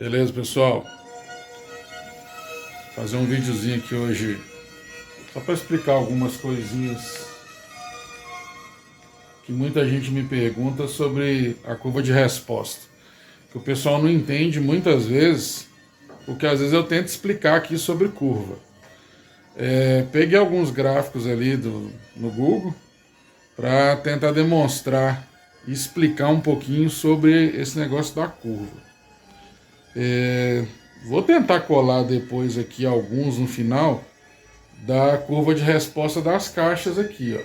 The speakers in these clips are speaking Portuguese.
Beleza, pessoal? Vou fazer um videozinho aqui hoje só para explicar algumas coisinhas que muita gente me pergunta sobre a curva de resposta, que o pessoal não entende muitas vezes, porque às vezes eu tento explicar aqui sobre curva. Peguei alguns gráficos ali no Google para tentar demonstrar e explicar um pouquinho sobre esse negócio da curva. Vou tentar colar depois aqui alguns no final da curva de resposta das caixas aqui, ó.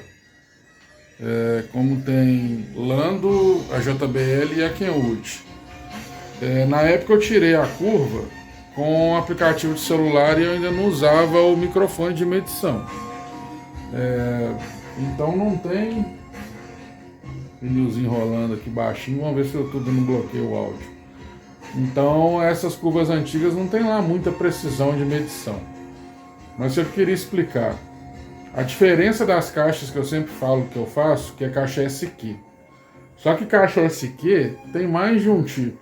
Como tem Lando, a JBL e a Kenwood. Na época eu tirei a curva com o aplicativo de celular e eu ainda não usava o microfone de medição. Então não tem pneuzinho rolando aqui baixinho, vamos ver se o YouTube não bloqueia o áudio. Então essas curvas antigas não tem lá muita precisão de medição. Mas eu queria explicar a diferença das caixas que eu sempre falo que eu faço, que é caixa SQ. Só que caixa SQ tem mais de um tipo.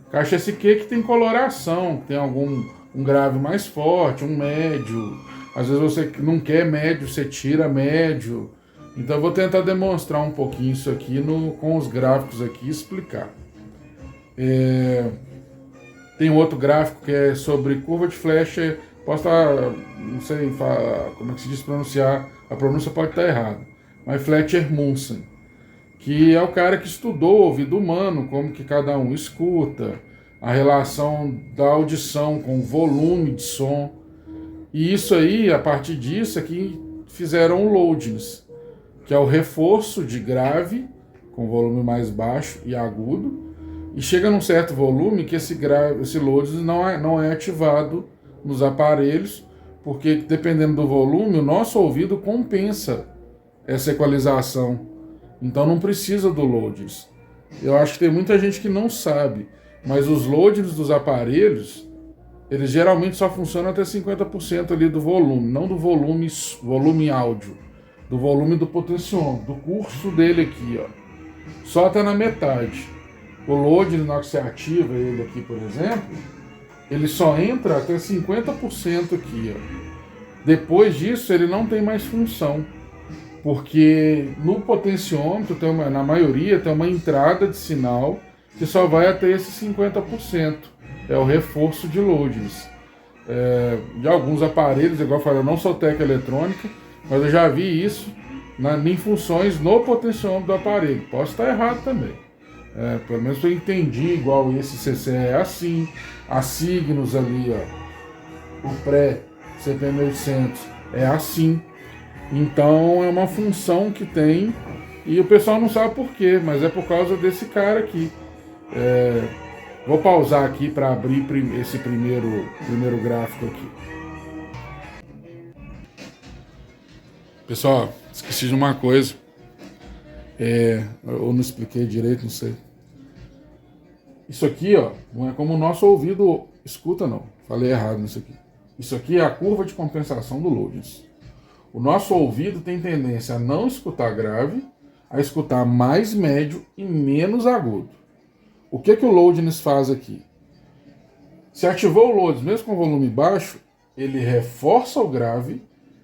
Caixa SQ que tem coloração, que tem um grave mais forte, um médio. Às vezes você não quer médio, você tira médio. Então eu vou tentar demonstrar um pouquinho isso aqui com os gráficos aqui e explicar. Tem outro gráfico que é sobre curva de Flecher. Posso estar, não sei como é que se diz pronunciar, a pronúncia pode estar errada, mas Fletcher-Munson, que é o cara que estudou o ouvido humano, como que cada um escuta, a relação da audição com o volume de som. E isso aí, a partir disso, é que fizeram o loadings, que é o reforço de grave, com volume mais baixo e agudo, e chega num certo volume que esse loadings não é ativado nos aparelhos, porque dependendo do volume, o nosso ouvido compensa essa equalização. Então não precisa do loadings. Eu acho que tem muita gente que não sabe, mas os loadings dos aparelhos, eles geralmente só funcionam até 50% ali do volume, não do volume áudio, do volume do potenciômetro, do curso dele aqui, ó. Só até na metade. O loading, na hora que você ativa ele aqui, por exemplo, ele só entra até 50% aqui, ó. Depois disso, ele não tem mais função, porque no potenciômetro, na maioria, tem uma entrada de sinal que só vai até esses 50%. É o reforço de loadings. De alguns aparelhos, igual eu falei, eu não sou técnica eletrônica, mas eu já vi isso em funções no potenciômetro do aparelho. Posso estar errado também. Pelo menos eu entendi, igual esse CC é assim, a Signos ali, ó, o pré-CPM800 é assim. Então é uma função que tem e o pessoal não sabe por quê, mas é por causa desse cara aqui. Vou pausar aqui para abrir esse primeiro gráfico aqui. Pessoal, esqueci de uma coisa. Eu não expliquei direito, não sei. Isso aqui, ó, não é como o nosso ouvido escuta, não. Falei errado nisso aqui. Isso aqui é a curva de compensação do loadings. O nosso ouvido tem tendência a não escutar grave, a escutar mais médio e menos agudo. O que o loadings faz aqui? Se ativou o loadings, mesmo com volume baixo, ele reforça o grave,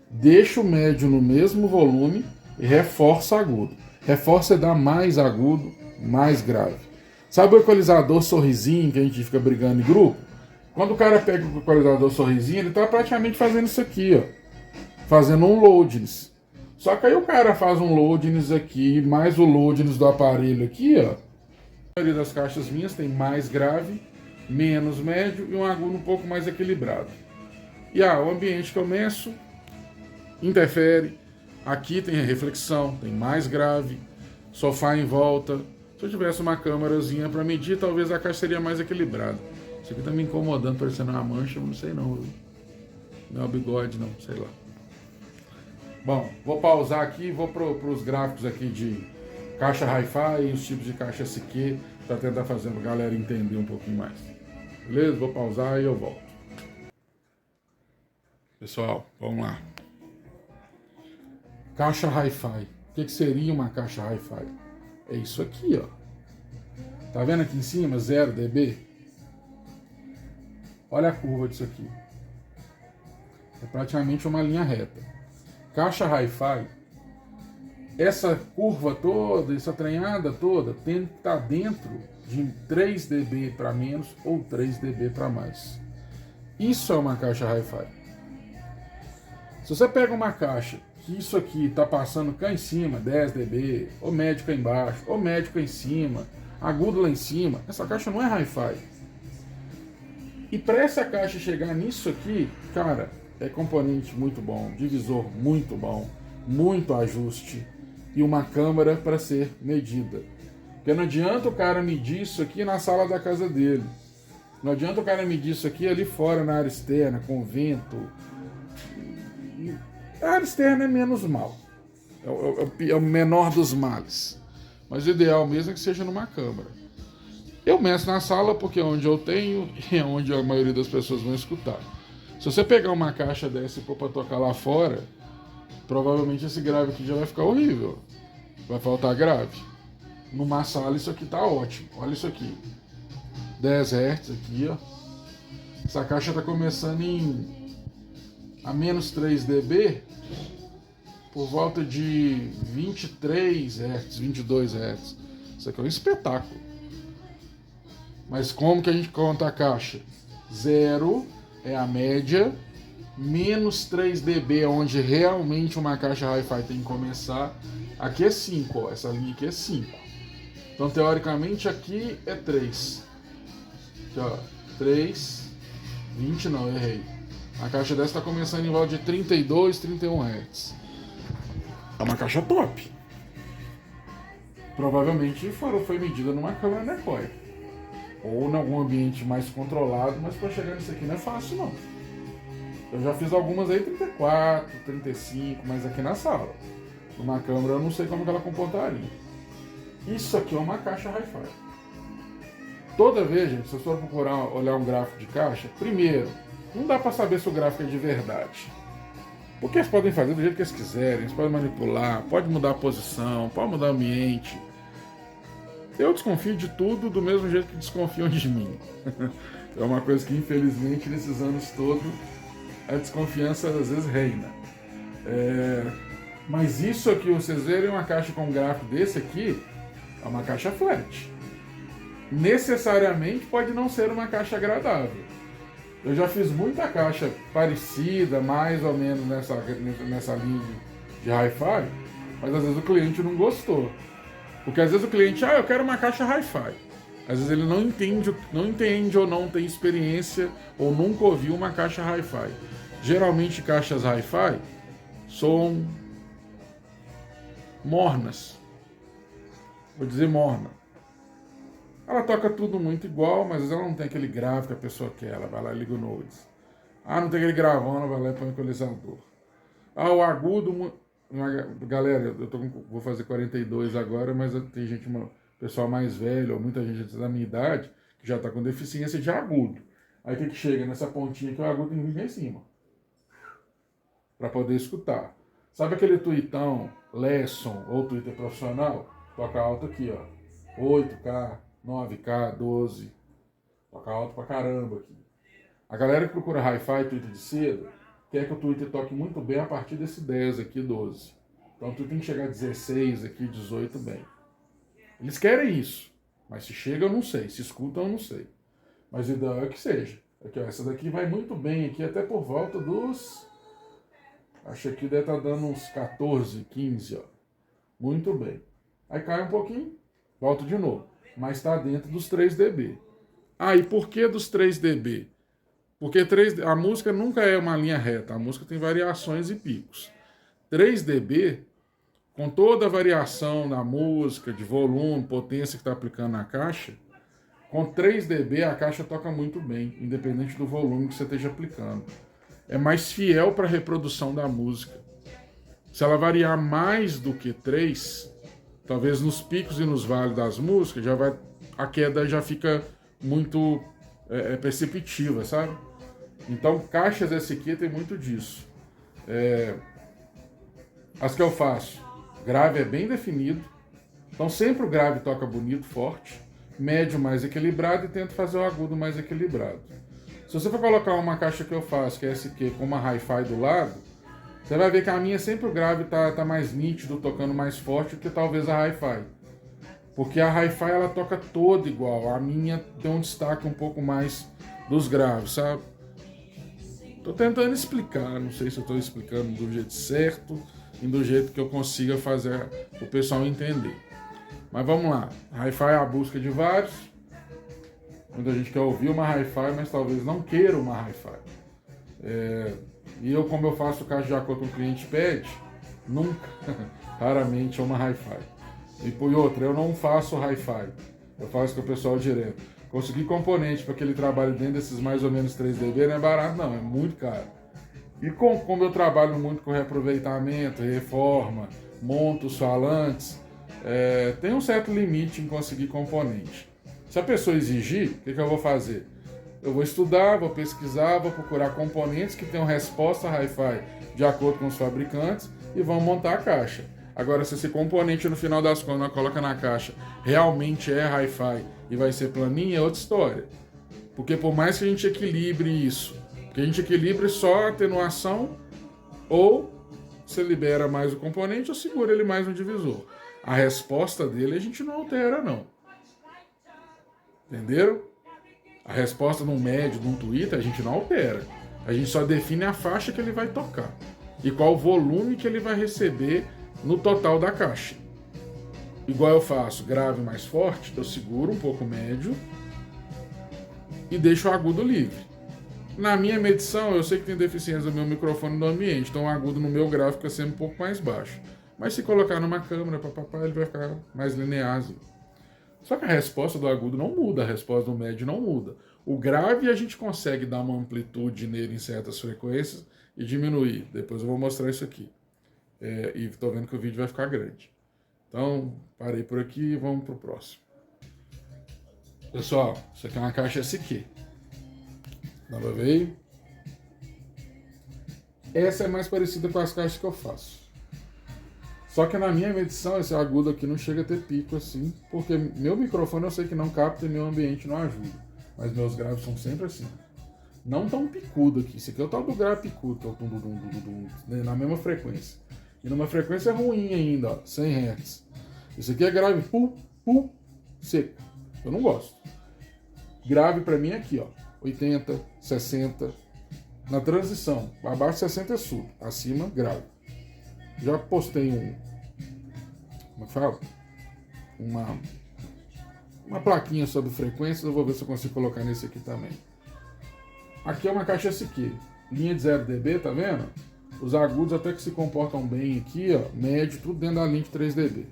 deixa o médio no mesmo volume e reforça agudo. Reforça é dar mais agudo, mais grave. Sabe o equalizador sorrisinho que a gente fica brigando em grupo? Quando o cara pega o equalizador sorrisinho, ele está praticamente fazendo isso aqui, ó. Fazendo um loadings. Só que aí o cara faz um loadings aqui, mais o loadings do aparelho aqui, ó. A maioria das caixas minhas tem mais grave, menos médio e um agudo um pouco mais equilibrado. E o ambiente que eu meço interfere. Aqui tem a reflexão, tem mais grave, sofá em volta. Se eu tivesse uma câmerazinha para medir, talvez a caixa seria mais equilibrada. Isso aqui tá me incomodando, parecendo uma mancha, não sei não. Não é o bigode não, sei lá. Bom, vou pausar aqui e vou para os gráficos aqui de caixa Hi-Fi e os tipos de caixa SQ para tentar fazer a galera entender um pouquinho mais. Beleza? Vou pausar e eu volto. Pessoal, vamos lá. Caixa Hi-Fi. O que seria uma caixa Hi-Fi? É isso aqui, ó. Tá vendo aqui em cima? 0 dB. Olha a curva disso aqui. É praticamente uma linha reta. Caixa hi-fi, essa curva toda, essa treinada toda, tem que estar dentro de 3 dB para menos ou 3 dB para mais. Isso é uma caixa hi-fi. Se você pega uma caixa que isso aqui está passando cá em cima, 10 dB, ou médio cá embaixo, ou médio cá em cima, agudo lá em cima, essa caixa não é hi-fi. E para essa caixa chegar nisso aqui, cara, é componente muito bom, divisor muito bom, muito ajuste e uma câmera para ser medida. Porque não adianta o cara medir isso aqui na sala da casa dele. Não adianta o cara medir isso aqui ali fora na área externa, com vento. A área externa é menos mal. É o menor dos males. Mas o ideal mesmo é que seja numa câmera. Eu meço na sala porque é onde eu tenho e é onde a maioria das pessoas vão escutar. Se você pegar uma caixa dessa e pôr para tocar lá fora, provavelmente esse grave aqui já vai ficar horrível. Vai faltar grave. Numa sala isso aqui tá ótimo. Olha isso aqui. 10 Hz aqui, ó. Essa caixa tá começando a menos 3 dB por volta de 23 Hz, 22 Hz. Isso aqui é um espetáculo. Mas como que a gente conta a caixa? 0 é a média, menos 3 dB é onde realmente uma caixa hi-fi tem que começar. Aqui é 5, ó, essa linha aqui é 5. Então, teoricamente, aqui é 3. Aqui, ó, 3, 20 não, errei. A caixa dessa está começando em volta de 32, 31 Hz. É uma caixa top. Provavelmente foi medida numa câmera Necoia. Ou em algum ambiente mais controlado, mas para chegar nisso aqui não é fácil não. Eu já fiz algumas aí 34, 35, mas aqui na sala. Numa câmera eu não sei como que ela comportaria. Isso aqui é uma caixa hi-fi. Toda vez, gente, se vocês forem procurar olhar um gráfico de caixa, primeiro, não dá para saber se o gráfico é de verdade. Porque eles podem fazer do jeito que eles quiserem, eles podem manipular, pode mudar a posição, pode mudar o ambiente. Eu desconfio de tudo do mesmo jeito que desconfiam de mim. É uma coisa que, infelizmente, nesses anos todos, a desconfiança às vezes reina. Mas isso aqui, vocês verem uma caixa com um gráfico desse aqui, é uma caixa flat. Necessariamente pode não ser uma caixa agradável. Eu já fiz muita caixa parecida, mais ou menos nessa linha de hi-fi, mas às vezes o cliente não gostou. Porque às vezes o cliente, eu quero uma caixa hi-fi. Às vezes ele não entende ou não tem experiência ou nunca ouviu uma caixa hi-fi. Geralmente caixas hi-fi são mornas. Vou dizer morna. Ela toca tudo muito igual, mas às vezes ela não tem aquele grave que a pessoa quer. Ela vai lá e liga o Nodes. Não tem aquele gravão, ela vai lá e põe o equalizador. O agudo... Galera, vou fazer 42 agora, mas tem gente, pessoal mais velho, ou muita gente da minha idade, que já está com deficiência de agudo. Aí o que chega nessa pontinha que o agudo tem que vir em cima. Para poder escutar. Sabe aquele tweetão, Lesson ou Twitter profissional? Toca alto aqui, ó. 8K, 9K, 12. Toca alto pra caramba aqui. A galera que procura hi-fi, Twitter de cedo, quer que o Twitter toque muito bem a partir desse 10 aqui, 12. Então tu tem que chegar a 16 aqui, 18 bem. Eles querem isso, mas se chega eu não sei, se escuta eu não sei. Mas o ideal é que seja. Aqui, ó, essa daqui vai muito bem aqui, até por volta dos... Acho que deve estar dando uns 14, 15, ó. Muito bem. Aí cai um pouquinho, volta de novo. Mas está dentro dos 3 dB. E por que dos 3 dB? Porque a música nunca é uma linha reta, a música tem variações e picos. 3 dB, com toda a variação da música, de volume, potência que está aplicando na caixa, com 3 dB a caixa toca muito bem, independente do volume que você esteja aplicando. É mais fiel para a reprodução da música. Se ela variar mais do que 3, talvez nos picos e nos vales das músicas, a queda já fica muito perceptiva, sabe? Então, caixas SQ tem muito disso. As que eu faço, grave é bem definido. Então, sempre o grave toca bonito, forte. Médio mais equilibrado e tento fazer o agudo mais equilibrado. Se você for colocar uma caixa que eu faço, que é SQ, com uma Hi-Fi do lado, você vai ver que a minha sempre o grave tá mais nítido, tocando mais forte do que talvez a Hi-Fi. Porque a Hi-Fi ela toca toda igual, a minha tem um destaque um pouco mais dos graves, sabe? Tô tentando explicar, não sei se eu tô explicando do jeito certo e do jeito que eu consiga fazer o pessoal entender. Mas vamos lá, Hi-Fi é a busca de vários. Muita gente quer ouvir uma Hi-Fi, mas talvez não queira uma Hi-Fi. E eu, como eu faço caixa de acordo com o cliente pede, nunca, raramente é uma Hi-Fi. E por outra, eu não faço Hi-Fi, eu faço com o pessoal direto. Conseguir componente para que ele trabalhe dentro desses mais ou menos 3 dB não é barato não, é muito caro. E como eu trabalho muito com reaproveitamento, reforma, monto os falantes, tem um certo limite em conseguir componente. Se a pessoa exigir, o que eu vou fazer? Eu vou estudar, vou pesquisar, vou procurar componentes que tenham resposta Hi-Fi de acordo com os fabricantes e vão montar a caixa. Agora, se esse componente no final das contas coloca na caixa realmente é Hi-Fi e vai ser planinha, é outra história. Porque por mais que a gente equilibre isso, que a gente equilibre só a atenuação, ou você libera mais o componente ou segura ele mais no divisor. A resposta dele a gente não altera, não. Entenderam? A resposta num médio, num Twitter, a gente não altera. A gente só define a faixa que ele vai tocar e qual o volume que ele vai receber no total da caixa. Igual eu faço grave mais forte, eu seguro um pouco médio e deixo o agudo livre. Na minha medição, eu sei que tem deficiência do meu microfone no ambiente, então o agudo no meu grave fica sempre um pouco mais baixo. Mas se colocar numa câmera, ele vai ficar mais linearzinho. Só que a resposta do agudo não muda, a resposta do médio não muda. O grave a gente consegue dar uma amplitude nele em certas frequências e diminuir. Depois eu vou mostrar isso aqui. E estou vendo que o vídeo vai ficar grande. Então, parei por aqui e vamos para o próximo. Pessoal, isso aqui é uma caixa SQ. Dá pra ver? Essa é mais parecida com as caixas que eu faço. Só que na minha medição, esse agudo aqui não chega a ter pico assim, porque meu microfone eu sei que não capta e meu ambiente não ajuda. Mas meus graves são sempre assim. Não tão picudo aqui. Esse aqui é o tal do grave picudo, que é o tum-dum-dum-dum-dum, na mesma frequência. E numa frequência ruim ainda, ó, 100 Hz. Esse aqui é grave pum, seco. Eu não gosto. Grave pra mim é aqui, ó, 80, 60. Na transição, abaixo de 60 é surdo, acima grave. Já postei como é que fala? Uma plaquinha sobre frequências, eu vou ver se eu consigo colocar nesse aqui também. Aqui é uma caixa SQ, linha de 0 dB, tá vendo? Os agudos até que se comportam bem aqui, ó, médio, tudo dentro da linha de 3 dB.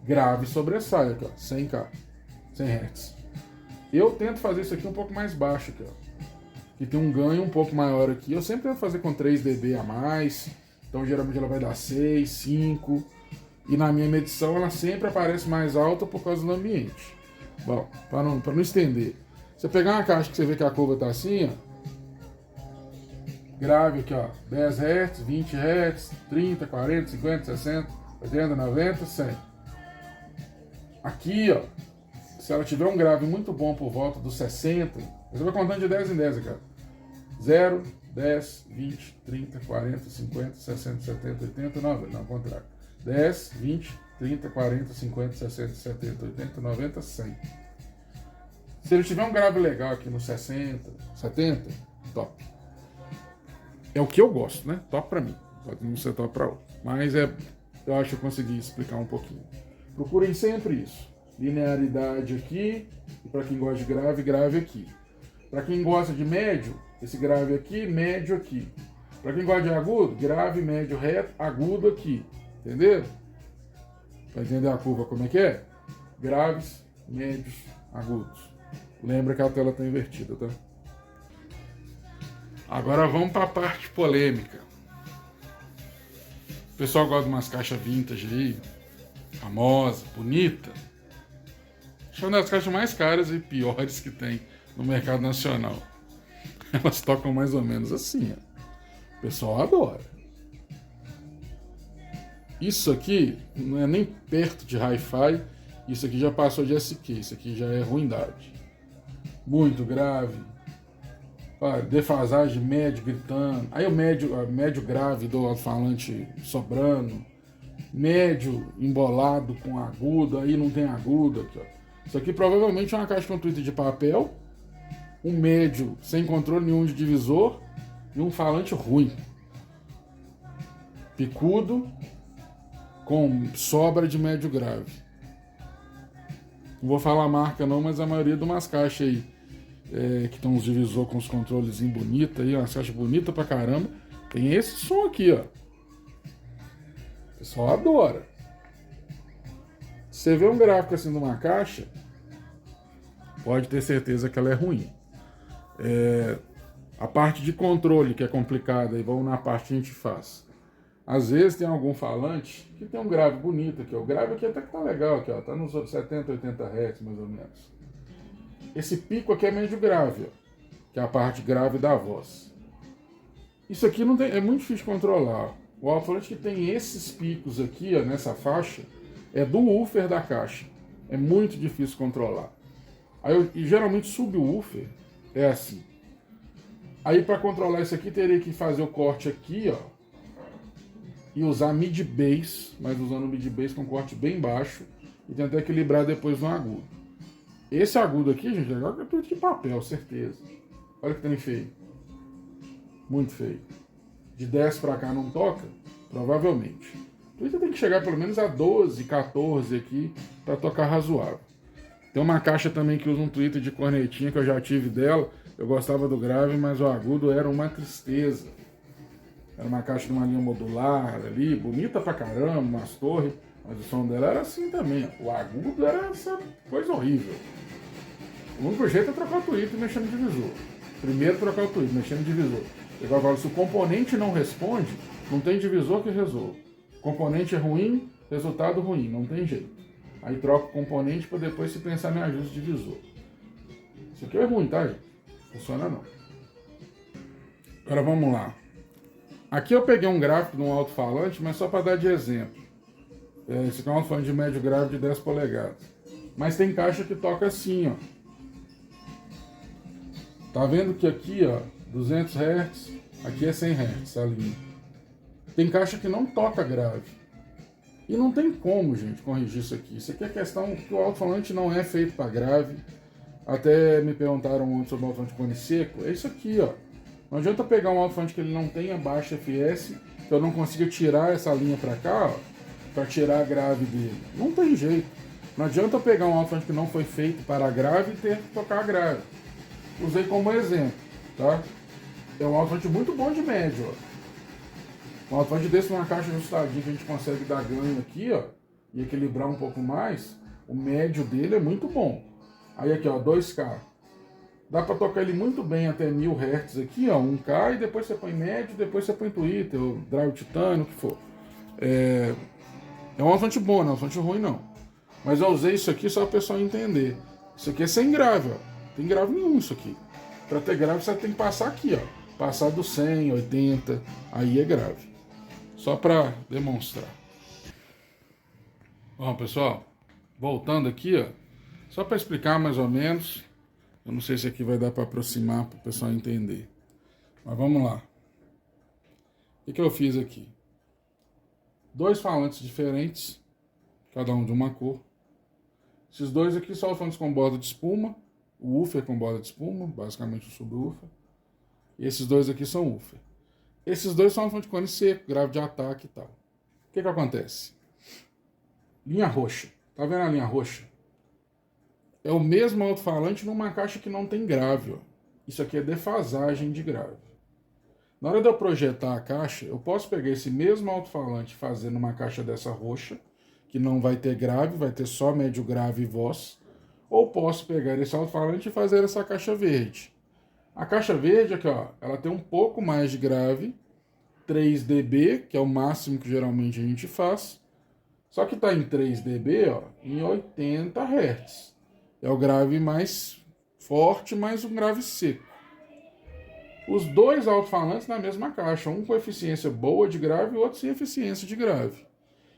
Grave sobressai aqui, ó, 100K, 100 Hz. Eu tento fazer isso aqui um pouco mais baixo aqui, ó. Que tem um ganho um pouco maior aqui. Eu sempre tento fazer com 3 dB a mais. Então geralmente ela vai dar 6, 5. E na minha medição ela sempre aparece mais alta por causa do ambiente. Bom, para não estender. Você pegar uma caixa que você vê que a curva tá assim, ó. Grave aqui, ó. 10 Hz, 20 Hz, 30, 40, 50, 60, 80, 90, 100. Aqui, ó. Se ela tiver um grave muito bom por volta dos 60, você vai contando de 10 em 10 aqui, ó. 0, 10, 20, 30, 40, 50, 60, 70, 80, 90. Não, ao contrário. 10, 20, 30, 40, 50, 60, 70, 80, 90, 100. Se ele tiver um grave legal aqui no 60, 70, top. É o que eu gosto, né? Top pra mim. Pode não ser top pra outro. Mas eu acho que eu consegui explicar um pouquinho. Procurem sempre isso. Linearidade aqui. E para quem gosta de grave, grave aqui. Para quem gosta de médio, esse grave aqui, médio aqui. Para quem gosta de agudo, grave, médio, reto, agudo aqui. Entendeu? Para entender a curva como é que é? Graves, médios, agudos. Lembra que a tela está invertida, tá? Agora vamos para a parte polêmica. O pessoal gosta de umas caixas vintage aí, famosa, bonita. Acho que é uma das caixas mais caras e piores que tem no mercado nacional. Elas tocam mais ou menos assim, ó. O pessoal adora. Isso aqui não é nem perto de Hi-Fi. Isso aqui já passou de SQ. Isso aqui já é ruindade. Muito grave. defasagem médio gritando, aí o médio grave do alto-falante sobrando, médio embolado com agudo, aí não tem agudo aqui, ó. Isso aqui provavelmente é uma caixa com Twitter de papel, um médio sem controle nenhum de divisor e um falante ruim, picudo, com sobra de médio grave. Não vou falar a marca não, mas a maioria de umas caixas aí que tem uns divisor com os controles bonitos aí, umas caixas bonitas pra caramba, tem esse som aqui, ó. O pessoal adora. Você vê um gráfico assim numa caixa, pode ter certeza que ela é ruim. A parte de controle que é complicada, e vamos na parte que a gente faz. Às vezes tem algum falante que tem um grave bonito aqui, ó. O grave aqui até que tá legal aqui, ó. Tá nos 70, 80 Hz mais ou menos. Esse pico aqui é médio grave, ó, que é a parte grave da voz. Isso aqui não tem, é muito difícil de controlar. Ó. O alto-falante que tem esses picos aqui, ó, nessa faixa, é do woofer da caixa. É muito difícil controlar. Aí e geralmente subwoofer é assim. Aí para controlar isso aqui teria que fazer o corte aqui, ó, e usar mid bass, mas usando mid bass com corte bem baixo e tentar equilibrar depois no agudo. Esse agudo aqui, gente, é igual que tudo de papel, certeza. Olha que trem feio. Muito feio. De 10 para cá não toca? Provavelmente. Twitter tem que chegar pelo menos a 12, 14 aqui para tocar razoável. Tem uma caixa também que usa um Twitter de cornetinha que eu já tive dela. Eu gostava do grave, mas o agudo era uma tristeza. Era uma caixa de uma linha modular ali, bonita pra caramba, umas torres. Mas o som dela era assim também. O agudo era essa coisa horrível. O único jeito é trocar o Twitter e mexer no divisor. Primeiro trocar o Twitter, mexer no divisor. Eu falo, se o componente não responde, não tem divisor que resolva. Componente é ruim, resultado ruim, não tem jeito. Aí troca o componente para depois se pensar em ajuste de divisor. Isso aqui é ruim, tá, gente? Funciona não. Agora vamos lá. Aqui eu peguei um gráfico de um alto-falante, mas só para dar de exemplo. Esse aqui é um alto-falante de médio grave de 10 polegadas. Mas tem caixa que toca assim, ó. Tá vendo que aqui, ó, 200 Hz, aqui é 100 Hz a linha. Tem caixa que não toca grave. E não tem como, gente, corrigir isso aqui. Isso aqui é questão que o alto-falante não é feito para grave. Até me perguntaram ontem sobre o alto-falante cone seco. É isso aqui, ó. Não adianta pegar um alto-falante que ele não tenha baixa FS, que eu não consiga tirar essa linha para cá, ó, para tirar a grave dele. Não tem jeito. Não adianta eu pegar um alto-falante que não foi feito para grave e ter que tocar a grave. Usei como exemplo, tá? É um alto-falante muito bom de médio, ó. Um alto-falante desse numa caixa ajustadinha que a gente consegue dar ganho aqui, ó, e equilibrar um pouco mais, o médio dele é muito bom. Aí aqui, ó, 2K. Dá para tocar ele muito bem até 1000 Hz aqui, ó, 1K, e depois você põe médio, depois você põe Twitter, ou drive titânio, o que for. É um alto-falante bom, não é um alto-falante ruim não. Mas eu usei isso aqui só para o pessoal entender. Isso aqui é sem grave, ó. Não tem grave nenhum isso aqui. Para ter grave você tem que passar aqui, ó. Passar do 100, 80, aí é grave. Só para demonstrar. Bom, pessoal, voltando aqui, ó, só para explicar mais ou menos. Eu não sei se aqui vai dar para aproximar para o pessoal entender. Mas vamos lá. O que eu fiz aqui? 2 falantes diferentes, cada um de uma cor. Esses dois aqui são falantes com borda de espuma, o woofer com borda de espuma, basicamente o subwoofer. E esses dois aqui são woofer. Esses dois são de cone seco, grave de ataque e tal. O que acontece? Linha roxa. Tá vendo a linha roxa? É o mesmo alto-falante numa caixa que não tem grave, ó. Isso aqui é defasagem de grave. Na hora de eu projetar a caixa, eu posso pegar esse mesmo alto-falante e fazer numa caixa dessa roxa, que não vai ter grave, vai ter só médio grave e voz. Ou posso pegar esse alto-falante e fazer essa caixa verde. A caixa verde aqui, ó, ela tem um pouco mais de grave, 3 dB, que é o máximo que geralmente a gente faz. Só que está em 3 dB, ó, em 80 Hz. É o grave mais forte, mais um grave seco. Os dois alto-falantes na mesma caixa, um com eficiência boa de grave e o outro sem eficiência de grave.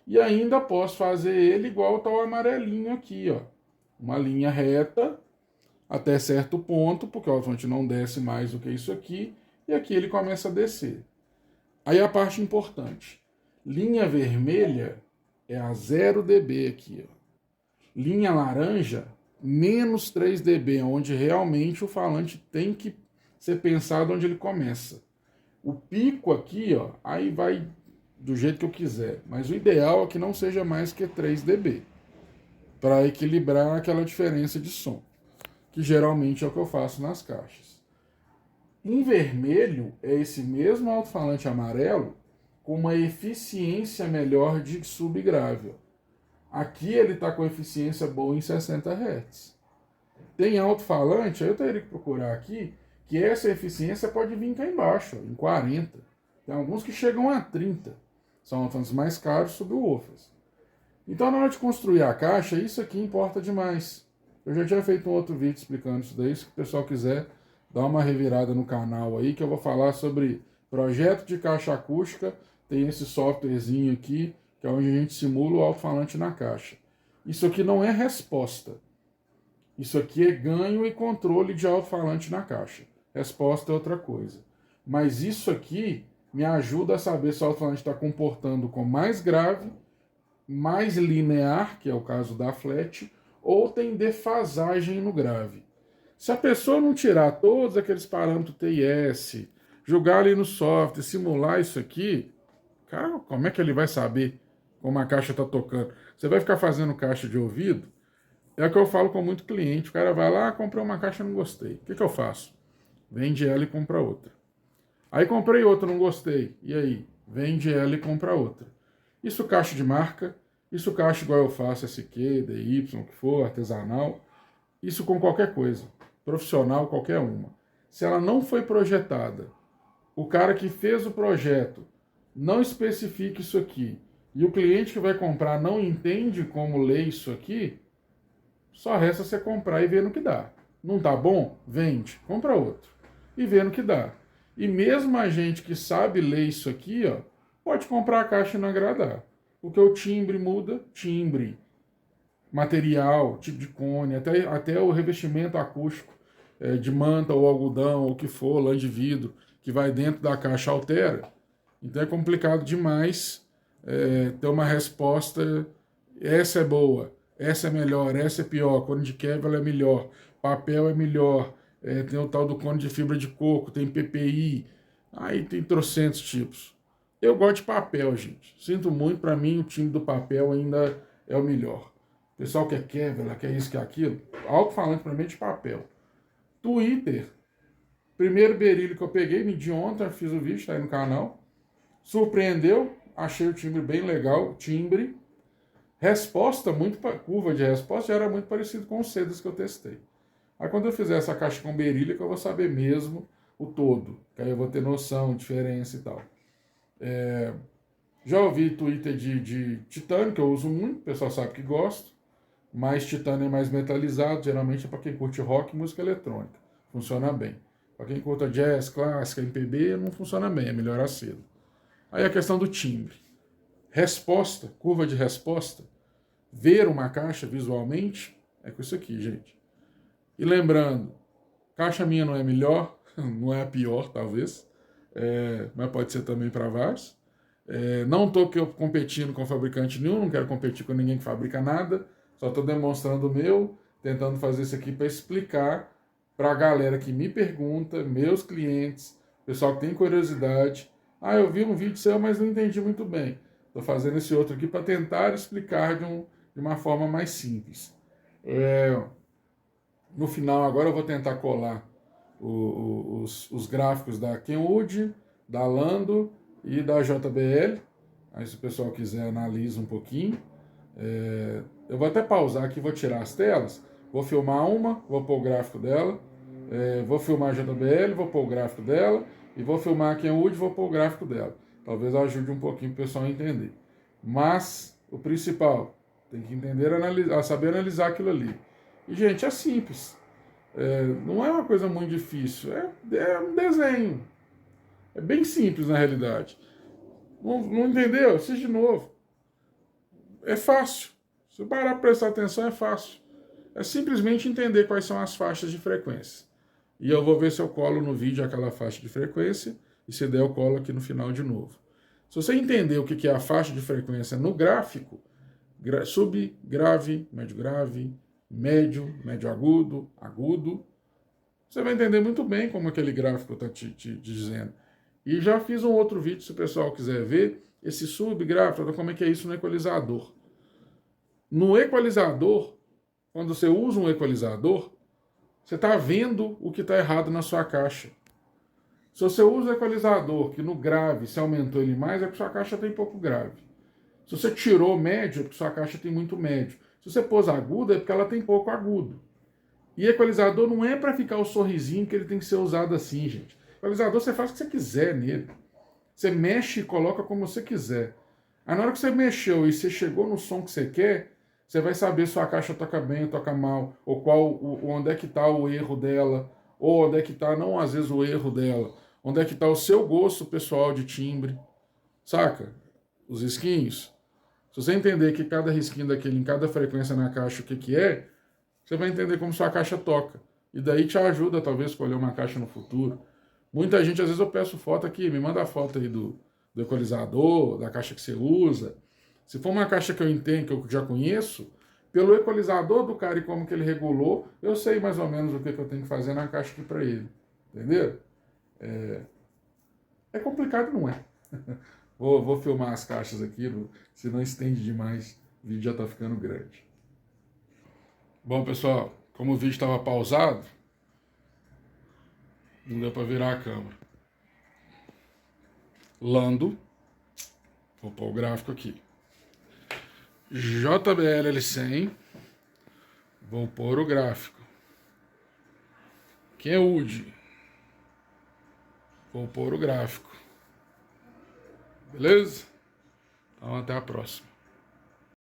E ainda posso fazer ele igual tá o amarelinho aqui, ó. Uma linha reta, até certo ponto, porque o alto-falante não desce mais do que isso aqui, e aqui ele começa a descer. Aí a parte importante. Linha vermelha é a 0 dB aqui. Ó. Linha laranja, menos 3 dB, onde realmente o falante tem que ser pensado onde ele começa. O pico aqui, ó, aí vai do jeito que eu quiser. Mas o ideal é que não seja mais que 3 dB, para equilibrar aquela diferença de som, que geralmente é o que eu faço nas caixas. Em vermelho é esse mesmo alto-falante amarelo com uma eficiência melhor de subgrave. Aqui ele está com eficiência boa em 60 Hz. Tem alto-falante, eu teria que procurar aqui, que essa eficiência pode vir cá embaixo, em 40. Tem alguns que chegam a 30. São alto-falantes mais caros subwoofers. Então, na hora de construir a caixa, isso aqui importa demais. Eu já tinha feito um outro vídeo explicando isso daí. Se o pessoal quiser, dá uma revirada no canal aí, que eu vou falar sobre projeto de caixa acústica. Tem esse softwarezinho aqui, que é onde a gente simula o alto-falante na caixa. Isso aqui não é resposta. Isso aqui é ganho e controle de alto-falante na caixa. Resposta é outra coisa. Mas isso aqui me ajuda a saber se o alto-falante está comportando com mais grave, mais linear, que é o caso da flat, ou tem defasagem no grave. Se a pessoa não tirar todos aqueles parâmetros TIS, jogar ali no software, simular isso aqui, cara, como é que ele vai saber como a caixa está tocando? Você vai ficar fazendo caixa de ouvido? É o que eu falo com muito cliente. O cara vai lá, comprou uma caixa, não gostei. O que eu faço? Vende ela e compra outra. Aí comprei outra, não gostei. E aí? Vende ela e compra outra. Isso caixa de marca, isso caixa igual eu faço, SQ, DY, o que for, artesanal. Isso com qualquer coisa. Profissional, qualquer uma. Se ela não foi projetada, o cara que fez o projeto não especifica isso aqui, e o cliente que vai comprar não entende como ler isso aqui, só resta você comprar e ver no que dá. Não tá bom? Vende, compra outro. E vê no que dá. E mesmo a gente que sabe ler isso aqui, ó, pode comprar a caixa e não agradar. Porque o timbre muda, timbre, material, tipo de cone, até o revestimento acústico de manta ou algodão, ou o que for, lã de vidro, que vai dentro da caixa altera. Então é complicado demais ter uma resposta, essa é boa, essa é melhor, essa é pior, cone de Kevlar é melhor, papel é melhor, tem o tal do cone de fibra de coco, tem PPI, aí tem trocentos tipos. Eu gosto de papel, gente. Sinto muito, para mim o time do papel ainda é o melhor. O pessoal quer Kevlar, quer isso, quer aquilo. Alto-falante para mim é de papel. Twitter, primeiro berilho que eu peguei, medi ontem, fiz o vídeo, tá aí no canal. Surpreendeu, achei o timbre bem legal, timbre. Resposta, curva de resposta, já era muito parecido com os sedas que eu testei. Aí quando eu fizer essa caixa com berilha, que eu vou saber mesmo o todo, que aí eu vou ter noção, diferença e tal. Já ouvi Twitter de titânio, que eu uso muito, o pessoal sabe que gosto, mas titânio é mais metalizado, geralmente é para quem curte rock e música eletrônica, funciona bem. Para quem curta jazz, clássica, MPB, não funciona bem, é melhor acedo. Aí a questão do timbre. Resposta, curva de resposta, ver uma caixa visualmente, é com isso aqui, gente. E lembrando, caixa minha não é melhor, não é a pior, talvez, mas pode ser também para vários. Não estou competindo com fabricante nenhum, não quero competir com ninguém que fabrica nada, só estou demonstrando o meu, tentando fazer isso aqui para explicar para a galera que me pergunta, meus clientes, pessoal que tem curiosidade. Ah, eu vi um vídeo seu, mas não entendi muito bem. Estou fazendo esse outro aqui para tentar explicar de uma forma mais simples. No final, agora eu vou tentar colar os gráficos da Kenwood, da Lando e da JBL. Aí, se o pessoal quiser, analisa um pouquinho. Eu vou até pausar aqui, vou tirar as telas. Vou filmar uma, vou pôr o gráfico dela. Vou filmar a JBL, vou pôr o gráfico dela. E vou filmar a Kenwood e vou pôr o gráfico dela. Talvez ajude um pouquinho para o pessoal entender. Mas, o principal, tem que entender, saber analisar aquilo ali. E, gente, é simples. Não é uma coisa muito difícil. É um desenho. É bem simples, na realidade. Não entendeu? Assiste de novo. É fácil. Se parar para prestar atenção, é fácil. É simplesmente entender quais são as faixas de frequência. E eu vou ver se eu colo no vídeo aquela faixa de frequência, e se der eu colo aqui no final de novo. Se você entender o que é a faixa de frequência no gráfico, sub, grave, médio, médio agudo, agudo, você vai entender muito bem como aquele gráfico está te dizendo. E já fiz um outro vídeo, se o pessoal quiser ver, esse subgráfico, como é que é isso no equalizador. No equalizador, quando você usa um equalizador, você está vendo o que está errado na sua caixa. Se você usa o equalizador, que no grave se aumentou ele mais, é porque sua caixa tem pouco grave. Se você tirou médio, é porque sua caixa tem muito médio. Se você pôs agudo, é porque ela tem pouco agudo. E equalizador não é para ficar o sorrisinho que ele tem que ser usado assim, gente. Equalizador você faz o que você quiser nele. Você mexe e coloca como você quiser. Aí na hora que você mexeu e você chegou no som que você quer, você vai saber se a caixa toca bem ou toca mal, ou onde é que está o erro dela, ou onde é que está, não às vezes o erro dela, onde é que está o seu gosto pessoal de timbre, saca? Os risquinhos. Se você entender que cada risquinho daquele, em cada frequência na caixa, o que é, você vai entender como sua caixa toca. E daí te ajuda, talvez, a escolher uma caixa no futuro. Muita gente, às vezes eu peço foto aqui, me manda a foto aí do equalizador, da caixa que você usa. Se for uma caixa que eu entendo, que eu já conheço, pelo equalizador do cara e como que ele regulou, eu sei mais ou menos o que eu tenho que fazer na caixa aqui para ele. Entendeu? É complicado, não é? Vou filmar as caixas aqui, senão estende demais, o vídeo já está ficando grande. Bom, pessoal, como o vídeo estava pausado, não deu para virar a câmera. Lando, vou pôr o gráfico aqui. JBL-L100, vou pôr o gráfico. Kenwood, vou pôr o gráfico. Beleza? Então até a próxima.